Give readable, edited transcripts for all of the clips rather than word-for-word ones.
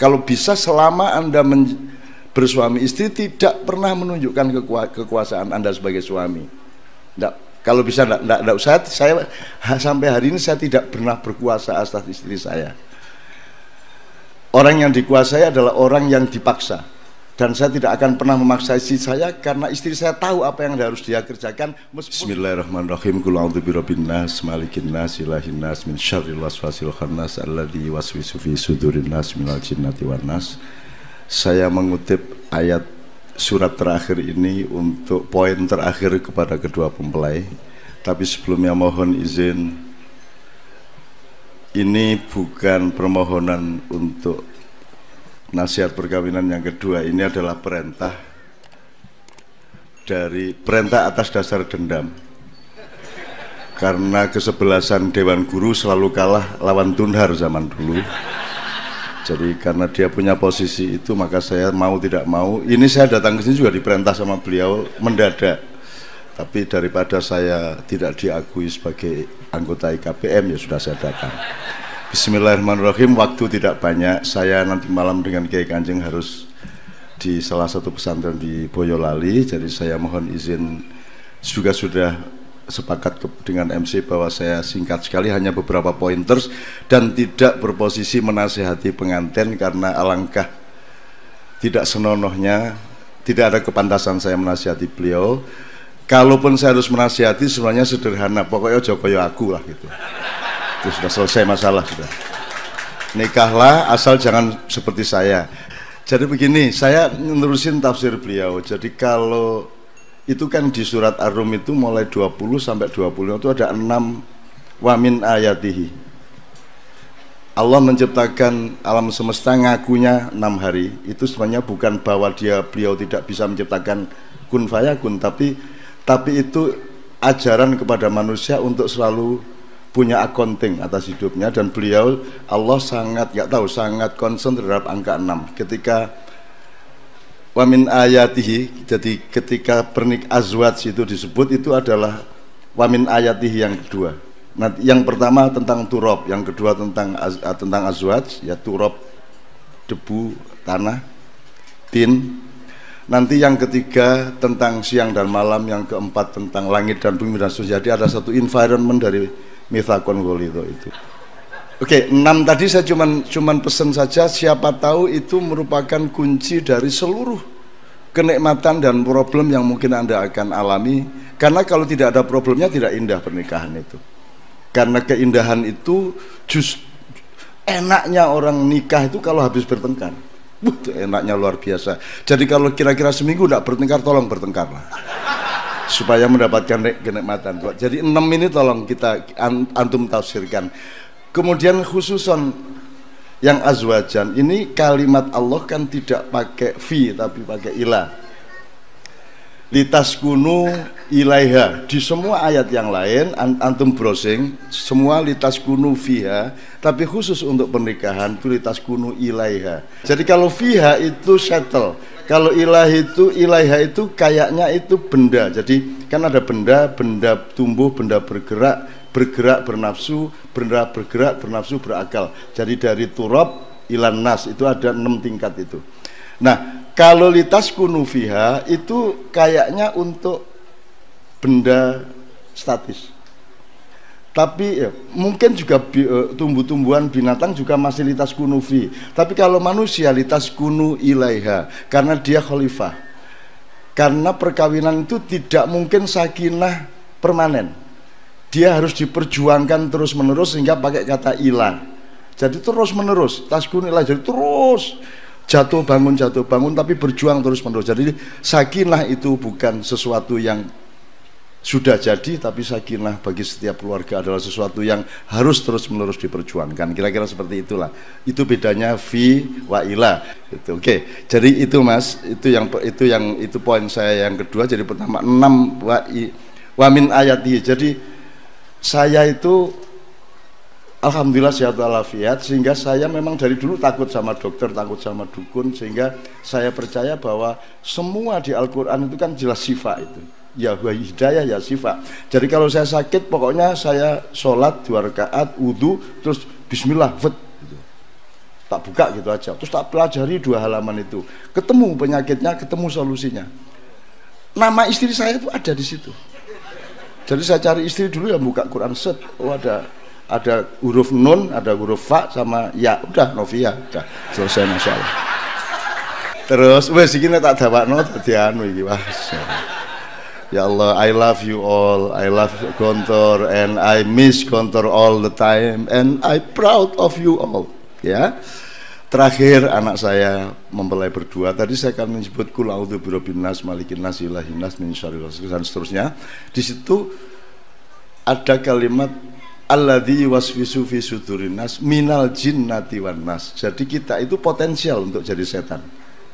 Kalau bisa selama Anda bersuami istri tidak pernah menunjukkan kekuasaan Anda sebagai suami. Kalau bisa enggak usah. Saya sampai hari ini saya tidak pernah berkuasa atas istri saya. Orang yang dikuasai adalah orang yang dipaksa. Dan saya tidak akan pernah memaksa istri saya karena istri saya tahu apa yang harus dia kerjakan. Bismillahirrahmanirrahim. Qul a'udzu birabbin nas, malikin nas, ilahin nas, min syarril waswasil khannas alladzi yuwaswisu fi sudurin nas minal jinnati wan nas. Saya mengutip ayat surat terakhir ini untuk poin terakhir kepada kedua mempelai. Tapi sebelumnya mohon izin, ini bukan permohonan untuk nasihat perkawinan yang kedua. Ini adalah perintah atas dasar dendam, karena kesebelasan Dewan Guru selalu kalah lawan Tunhar zaman dulu. Jadi karena dia punya posisi itu, maka saya mau tidak mau, ini saya datang ke sini juga diperintah sama beliau mendadak. Tapi daripada saya tidak diakui sebagai anggota IKPM, ya sudah saya datang. Bismillahirrahmanirrahim. Waktu tidak banyak. Saya nanti malam dengan Kiai Kanjeng harus di salah satu pesantren di Boyolali. Jadi saya mohon izin, juga sudah sepakat dengan MC bahwa saya singkat sekali, hanya beberapa pointers dan tidak berposisi menasihati pengantin, karena alangkah tidak senonohnya, tidak ada kepantasan saya menasihati beliau. Kalaupun saya harus menasihati, sebenarnya sederhana, pokoknya jokoyo aku lah gitu. Itu sudah selesai masalah, sudah. Nikahlah asal jangan seperti saya. Jadi begini, saya menerusin tafsir beliau. Jadi kalau itu kan di surat Ar-Rum itu mulai 20 sampai 20 itu ada 6 wamin ayatihi. Allah menciptakan alam semesta ngakunya 6 hari. Itu sebenarnya bukan bahwa beliau tidak bisa menciptakan kun fayakun, tapi itu ajaran kepada manusia untuk selalu punya accounting atas hidupnya. Dan beliau, Allah sangat sangat concern terhadap angka 6 ketika wamin ayatihi. Jadi ketika azwaj itu disebut, itu adalah wamin ayatihi yang kedua. Nanti yang pertama tentang turab, yang kedua tentang azwaj, ya turab debu tanah, tin. Nanti yang ketiga tentang siang dan malam, yang keempat tentang langit dan bumi dan seterusnya. Jadi ada satu environment dari Mithaqon Ghalidho itu. Oke, 6 tadi saya cuman pesan saja, siapa tahu itu merupakan kunci dari seluruh kenikmatan dan problem yang mungkin Anda akan alami. Karena kalau tidak ada problemnya tidak indah pernikahan itu. Karena keindahan itu enaknya orang nikah itu kalau habis bertengkar. Itu enaknya luar biasa. Jadi kalau kira-kira seminggu tidak bertengkar, tolong bertengkarlah supaya mendapatkan kenikmatan. Jadi 6 ini tolong kita antum tafsirkan. Kemudian khususon yang azwajan ini, kalimat Allah kan tidak pakai fi tapi pakai ilah. Litaskunu ilaiha. Di semua ayat yang lain antum browsing, semua litaskunu fiha, tapi khusus untuk pernikahan itu litaskunu ilaiha. Jadi kalau fiha itu settle, kalau ilaiha itu kayaknya itu benda. Jadi kan ada benda tumbuh, benda bergerak bernafsu, benda bergerak bernafsu berakal. Jadi dari turab ilan nas itu ada 6 tingkat itu. Nah, kalau litaskunu fiha itu kayaknya untuk benda statis. Tapi ya, mungkin juga tumbuh-tumbuhan, binatang juga masih litaskunu fi. Tapi kalau manusia litaskunu ilaiha, karena dia khalifah. Karena perkawinan itu tidak mungkin sakinah permanen. Dia harus diperjuangkan terus-menerus, sehingga pakai kata ilah. Jadi terus-menerus, taskunu ilah, jadi terus jatuh bangun tapi berjuang terus-menerus. Jadi sakinah itu bukan sesuatu yang sudah jadi, tapi sakinah bagi setiap keluarga adalah sesuatu yang harus terus-menerus diperjuangkan. Kira-kira seperti itulah. Itu bedanya fi wa ila. Gitu. Oke. Jadi itu Mas, itu poin saya yang kedua. Jadi pertama 6 wa min ayati. Jadi saya itu alhamdulillah sehat walafiat, sehingga saya memang dari dulu takut sama dokter, takut sama dukun, sehingga saya percaya bahwa semua di Al-Quran itu kan jelas sifat itu. Ya hidayah ya sifat. Jadi kalau saya sakit, pokoknya saya sholat 2 rakaat, wudhu, terus bismillah, gitu. tak buka gitu aja, terus tak pelajari 2 halaman itu, ketemu penyakitnya, ketemu solusinya. Nama istri saya itu ada di situ. Jadi saya cari istri dulu ya, buka Quran set, oh ada huruf nun, ada huruf fa sama ya, udah Novia, udah selesai masalah. Terus wes iki nek tak dawakno dadi anu iki, wah. Ya Allah, I love you all, I love Gontor and I miss Gontor all the time and I proud of you all. Ya. Terakhir anak saya mempelai berdua. Tadi saya akan menyebut kul a'udzu birabbin nas, malikin nas, ilahin nas, min syarril waswas dan seterusnya. Di situ ada kalimat alladzi waswisu fi sudurin nas minal jinnati wan nas. Jadi kita itu potensial untuk jadi setan.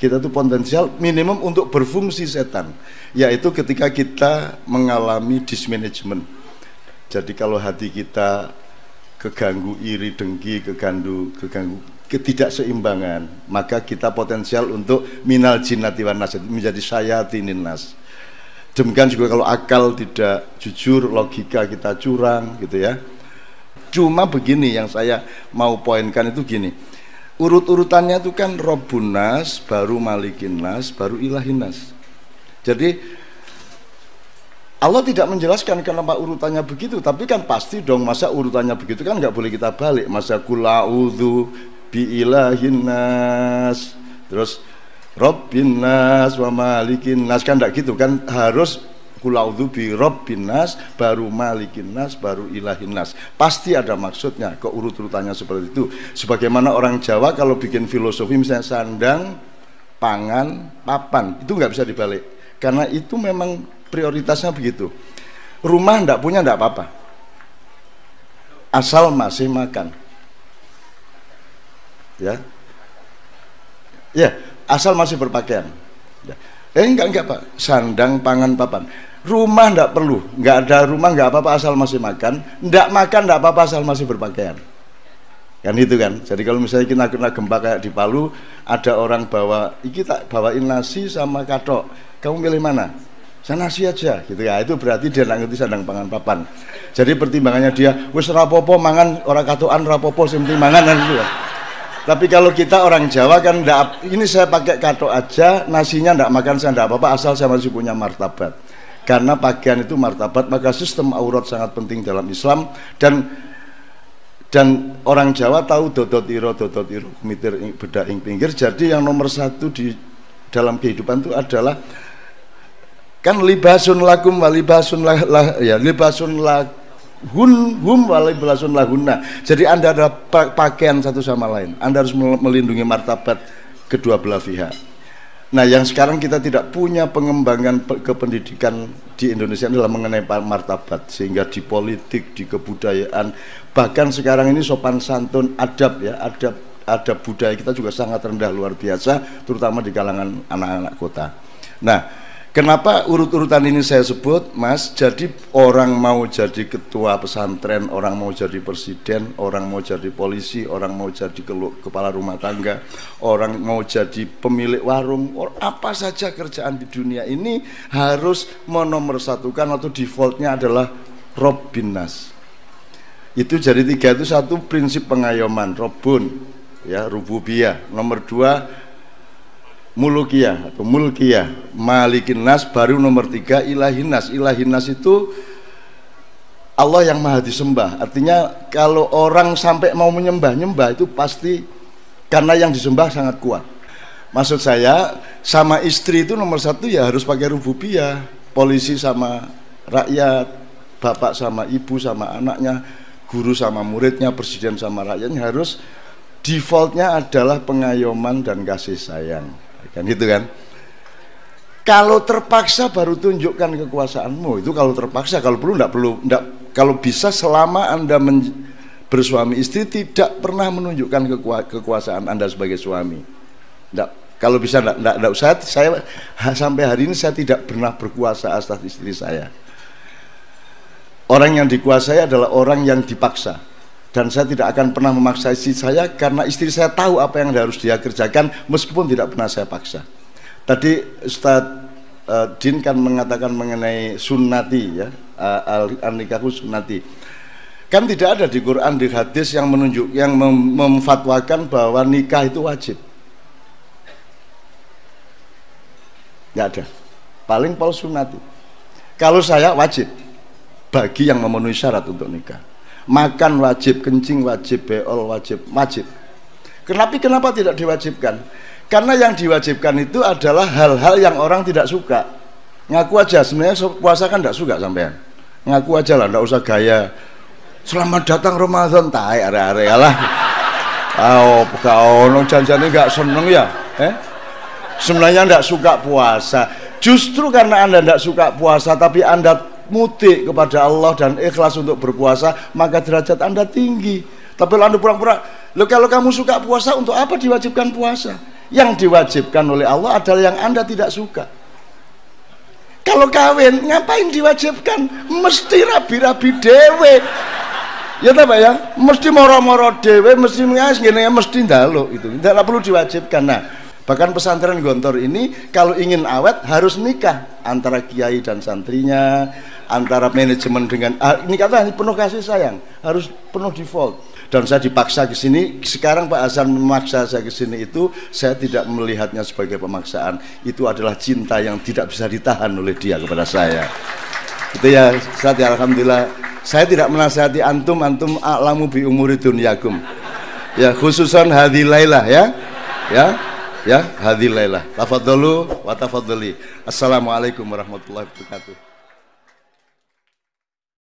Kita itu potensial minimum untuk berfungsi setan, yaitu ketika kita mengalami dismanagement. Jadi kalau hati kita keganggu iri dengki, keganggu ketidakseimbangan, maka kita potensial untuk minal jinnati wan nas, menjadi syayatinin nas. Demikian juga kalau akal tidak jujur, logika kita curang gitu ya. Cuma begini yang saya mau poinkan itu gini, urut-urutannya itu kan Rabbun nas, baru Malikin nas, baru Ilahin nas. Jadi Allah tidak menjelaskan kenapa urutannya begitu, tapi kan pasti dong, masa urutannya begitu kan nggak boleh kita balik. Masa kul a'udzu bi ilahin nas, terus Rabbin nas wa Malikin nas, kan enggak gitu kan, harus kul a'udzu bi Rabbin nas, baru Malikin nas, baru Ilahin nas. Pasti ada maksudnya kok urut-urutannya seperti itu. Sebagaimana orang Jawa kalau bikin filosofi misalnya sandang, pangan, papan, itu nggak bisa dibalik. Karena itu memang prioritasnya begitu. Rumah ndak punya ndak apa-apa, asal masih makan. Ya, asal masih berpakaian. Ya. Enggak Pak, sandang, pangan, papan. Rumah ndak perlu, nggak ada rumah nggak apa-apa asal masih makan. Ndak makan ndak apa-apa asal masih berpakaian. Kan itu kan. Jadi kalau misalnya kita kena gempa kayak di Palu, ada orang bawa, iki tak bawain nasi sama katok. Kamu pilih mana? Saya nasi aja gitu ya. Itu berarti dia nggak ngerti sandang pangan papan. Jadi pertimbangannya dia wis rapopo mangan orang katokan rapopo sing penting mangan kan gitu ya. Tapi kalau kita orang Jawa kan enggak, ini saya pakai katok aja, nasinya enggak makan saya enggak apa-apa asal saya masih punya martabat. Karena pakaian itu martabat, maka sistem aurat sangat penting dalam Islam. Dan orang Jawa tahu dodot iro mitir bedak ing pinggir. Jadi yang nomor satu di dalam kehidupan itu adalah kan libasun lakum wa libasun libasun lahum wa libasun lahunna. Jadi Anda ada pakaian satu sama lain. Anda harus melindungi martabat kedua belah pihak. Nah, yang sekarang kita tidak punya pengembangan kependidikan di Indonesia adalah mengenai martabat, sehingga di politik, di kebudayaan, bahkan sekarang ini sopan santun, adab ya, adab budaya kita juga sangat rendah luar biasa, terutama di kalangan anak-anak kota. Nah, kenapa urut-urutan ini saya sebut, Mas? Jadi orang mau jadi ketua pesantren, orang mau jadi presiden, orang mau jadi polisi, orang mau jadi kepala rumah tangga, orang mau jadi pemilik warung, apa saja kerjaan di dunia ini harus menomorsatukan atau defaultnya adalah Rabbin nas. Itu jadi 3 itu satu prinsip pengayoman, Rabbun, ya, rububiyah. Nomor 2 mulukiyah atau mulkiyah, Malikin nas, baru nomor 3 Ilahin nas. Ilahin nas itu Allah yang maha disembah. Artinya kalau orang sampai mau menyembah-nyembah itu pasti karena yang disembah sangat kuat. Maksud saya sama istri itu nomor 1 ya harus pakai rububiyah, polisi sama rakyat, bapak sama ibu sama anaknya, guru sama muridnya, presiden sama rakyatnya, harus defaultnya adalah pengayoman dan kasih sayang. Kan gitu kan. Kalau terpaksa baru tunjukkan kekuasaanmu. Itu kalau terpaksa, kalau perlu enggak, kalau bisa selama Anda bersuami istri tidak pernah menunjukkan kekuasaan Anda sebagai suami. Enggak, kalau bisa enggak usah. Saya sampai hari ini saya tidak pernah berkuasa atas istri saya. Orang yang dikuasai adalah orang yang dipaksa. Dan saya tidak akan pernah memaksa istri saya karena istri saya tahu apa yang harus dia kerjakan meskipun tidak pernah saya paksa. Tadi Ustadz Din kan mengatakan mengenai sunnati ya, al-nikahu sunnati. Kan tidak ada di Quran, di hadis yang menunjuk, yang memfatwakan bahwa nikah itu wajib. Nggak ada. Paling pol sunati. Kalau saya wajib bagi yang memenuhi syarat untuk nikah. Makan wajib, kencing wajib, beol wajib, wajib. Kenapa tidak diwajibkan? Karena yang diwajibkan itu adalah hal-hal yang orang tidak suka. Ngaku aja, sebenarnya puasa kan tidak suka sampean. Ngaku aja lah, tidak usah gaya. Selamat datang Ramadan, tai are-are lah. Oh, kau janjane nggak seneng ya? Sebenarnya tidak suka puasa. Justru karena Anda tidak suka puasa, tapi Anda mutik kepada Allah dan ikhlas untuk berpuasa, maka derajat Anda tinggi. Tapi Anda pura-pura, kalau kamu suka puasa, untuk apa diwajibkan puasa? Yang diwajibkan oleh Allah adalah yang Anda tidak suka. Kalau kawin, ngapain diwajibkan? Mesti rabi-rabi dewe. Ya tak Pak ya? Mesti moro-moro dewe, mesti mesti ndaluk itu. Tidak perlu diwajibkan. Nah, bahkan pesantren Gontor ini kalau ingin awet harus nikah antara kiai dan santrinya, antara manajemen dengan ini kata penuh kasih sayang, harus penuh default. Dan saya dipaksa ke sini. Sekarang Pak Hasan memaksa saya ke sini, itu saya tidak melihatnya sebagai pemaksaan. Itu adalah cinta yang tidak bisa ditahan oleh dia kepada saya. Itu ya, saya alhamdulillah. Saya tidak menasihati antum a'lamu bi umuri dunyakum. Ya, khususan hadhil lailah ya. Ya, hadhil lailah. Tafadhalu wa tafadhali. Assalamualaikum warahmatullahi wabarakatuh.